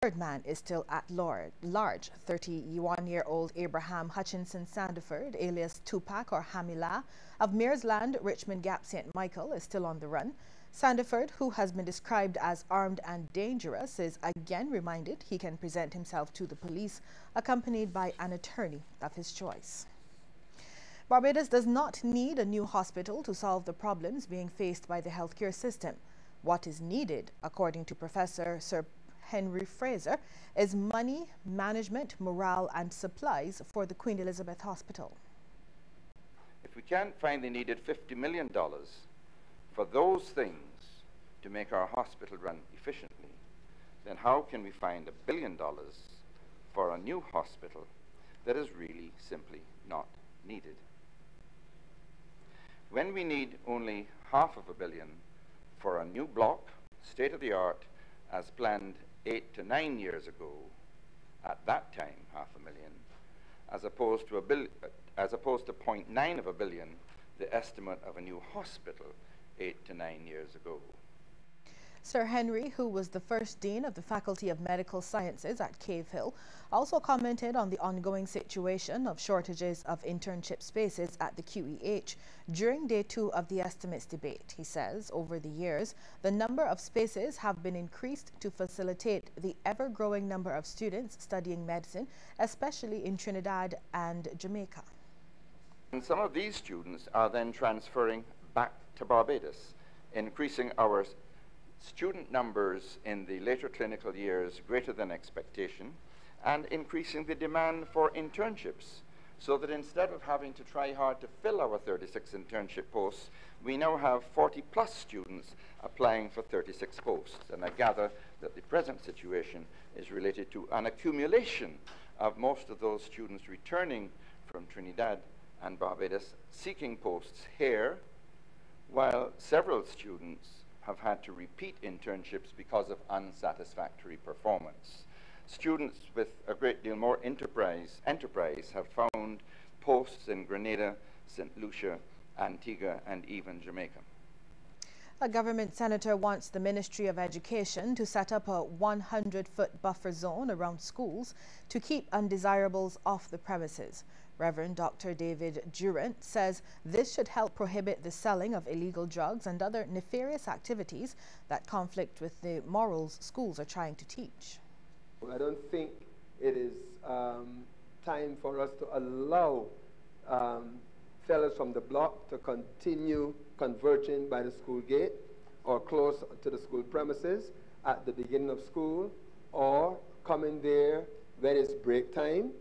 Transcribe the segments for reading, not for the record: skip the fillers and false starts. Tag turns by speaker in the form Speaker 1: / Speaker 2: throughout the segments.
Speaker 1: third man is still at large. 31-year-old Abraham Hutchinson Sandiford, alias Tupac or Hamila, of Mearsland, Richmond Gap, St. Michael, is still on the run. Sandiford, who has been described as armed and dangerous, is again reminded he can present himself to the police, accompanied by an attorney of his choice. Barbados does not need a new hospital to solve the problems being faced by the healthcare system. What is needed, according to Professor Sir Henry Fraser, is money, management, morale and supplies for the Queen Elizabeth Hospital.
Speaker 2: If we can't find the needed $50 million for those things to make our hospital run efficiently, then how can we find $1 billion for a new hospital that is really simply not needed? When we need only $500 million for a new block, state-of-the-art, as planned 8 to 9 years ago, at that time $500 million, as opposed to $0.9 of a billion, the estimate of a new hospital 8 to 9 years ago.
Speaker 1: Sir Henry, who was the first Dean of the Faculty of Medical Sciences at Cave Hill, also commented on the ongoing situation of shortages of internship spaces at the QEH during day 2 of the estimates debate. He says over the years, the number of spaces have been increased to facilitate the ever-growing number of students studying medicine, especially in Trinidad and Jamaica.
Speaker 2: And some of these students are then transferring back to Barbados, increasing our student numbers in the later clinical years greater than expectation, and increasing the demand for internships, so that instead of having to try hard to fill our 36 internship posts, we now have 40+ students applying for 36 posts. And I gather that the present situation is related to an accumulation of most of those students returning from Trinidad and Barbados seeking posts here, while several students have had to repeat internships because of unsatisfactory performance. Students with a great deal more enterprise have found posts in Grenada, St. Lucia, Antigua, and even Jamaica.
Speaker 1: A government senator wants the Ministry of Education to set up a 100-foot buffer zone around schools to keep undesirables off the premises. Reverend Dr. David Durant says this should help prohibit the selling of illegal drugs and other nefarious activities that conflict with the morals schools are trying to teach.
Speaker 3: I don't think it is time for us to allow fellows from the block to continue converging by the school gate or close to the school premises at the beginning of school, or coming there when it's break time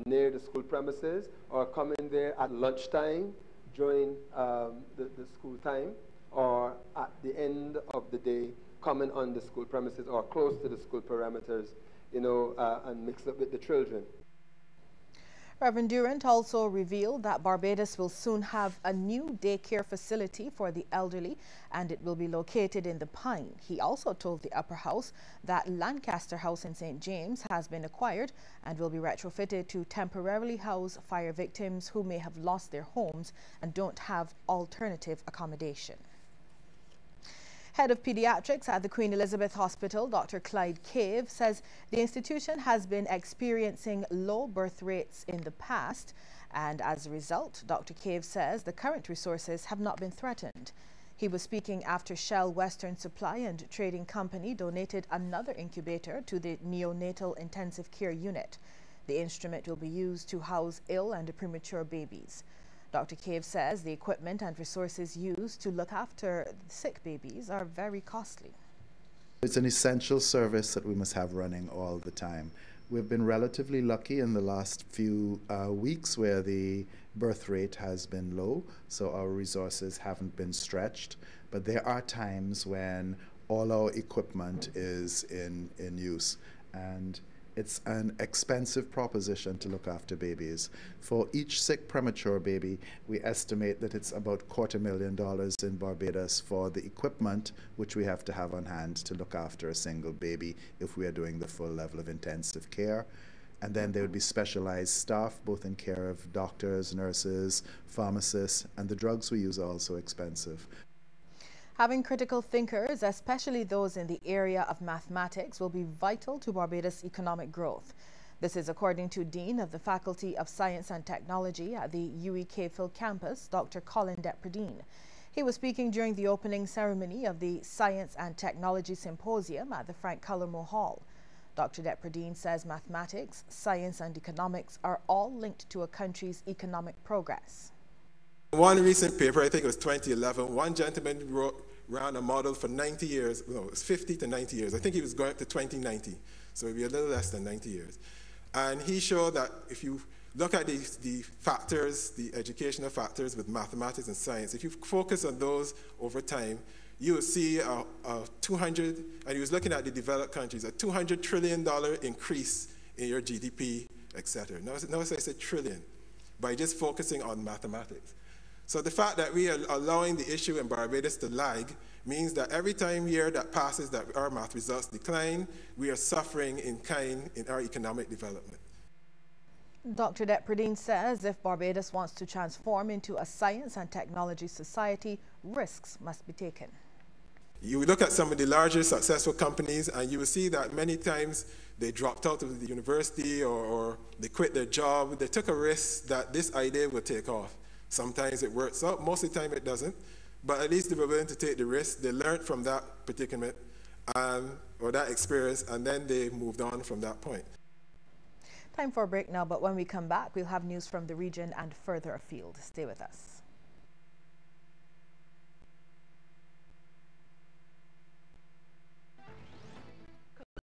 Speaker 3: near the school premises, or coming there at lunchtime during the school time, or at the end of the day coming on the school premises or close to the school parameters, and mix up with the children.
Speaker 1: Reverend Durant also revealed that Barbados will soon have a new daycare facility for the elderly, and it will be located in the Pine. He also told the Upper House that Lancaster House in St. James has been acquired and will be retrofitted to temporarily house fire victims who may have lost their homes and don't have alternative accommodation. Head of Pediatrics at the Queen Elizabeth Hospital, Dr. Clyde Cave, says the institution has been experiencing low birth rates in the past, and as a result, Dr. Cave says the current resources have not been threatened. He was speaking after Shell Western Supply and Trading Company donated another incubator to the neonatal intensive care unit. The instrument will be used to house ill and premature babies. Dr. Cave says the equipment and resources used to look after sick babies are very costly.
Speaker 4: It's an essential service that we must have running all the time. We've been relatively lucky in the last few weeks where the birth rate has been low, so our resources haven't been stretched. But there are times when all our equipment is in use, and it's an expensive proposition to look after babies. For each sick premature baby, we estimate that it's about $250,000 in Barbados for the equipment which we have to have on hand to look after a single baby if we are doing the full level of intensive care. And then there would be specialized staff, both in care of doctors, nurses, pharmacists, and the drugs we use are also expensive.
Speaker 1: Having critical thinkers, especially those in the area of mathematics, will be vital to Barbados' economic growth. This is according to Dean of the Faculty of Science and Technology at the UEK Phil campus, Dr. Colin Depredine. He was speaking during the opening ceremony of the Science and Technology Symposium at the Frank Cullimore Hall. Dr. Depredine says mathematics, science and economics are all linked to a country's economic progress.
Speaker 5: One recent paper, I think it was 2011, one gentleman ran a model for 90 years, no, it was 50 to 90 years. I think he was going up to 2090, so it would be a little less than 90 years. And he showed that if you look at the factors, the educational factors with mathematics and science, if you focus on those over time, you will see a 200, and he was looking at the developed countries, a $200 trillion increase in your GDP, etc. Notice I said trillion, by just focusing on mathematics. So the fact that we are allowing the issue in Barbados to lag means that every year that passes that our math results decline, we are suffering in kind in our economic development.
Speaker 1: Dr. Depredine says if Barbados wants to transform into a science and technology society, risks must be taken.
Speaker 5: You look at some of the larger successful companies and you will see that many times they dropped out of the university or they quit their job. They took a risk that this idea would take off. Sometimes it works out, most of the time it doesn't, but at least they were willing to take the risk. They learned from that predicament or that experience, and then they moved on from that point.
Speaker 1: Time for a break now, but when we come back, we'll have news from the region and further afield. Stay with us.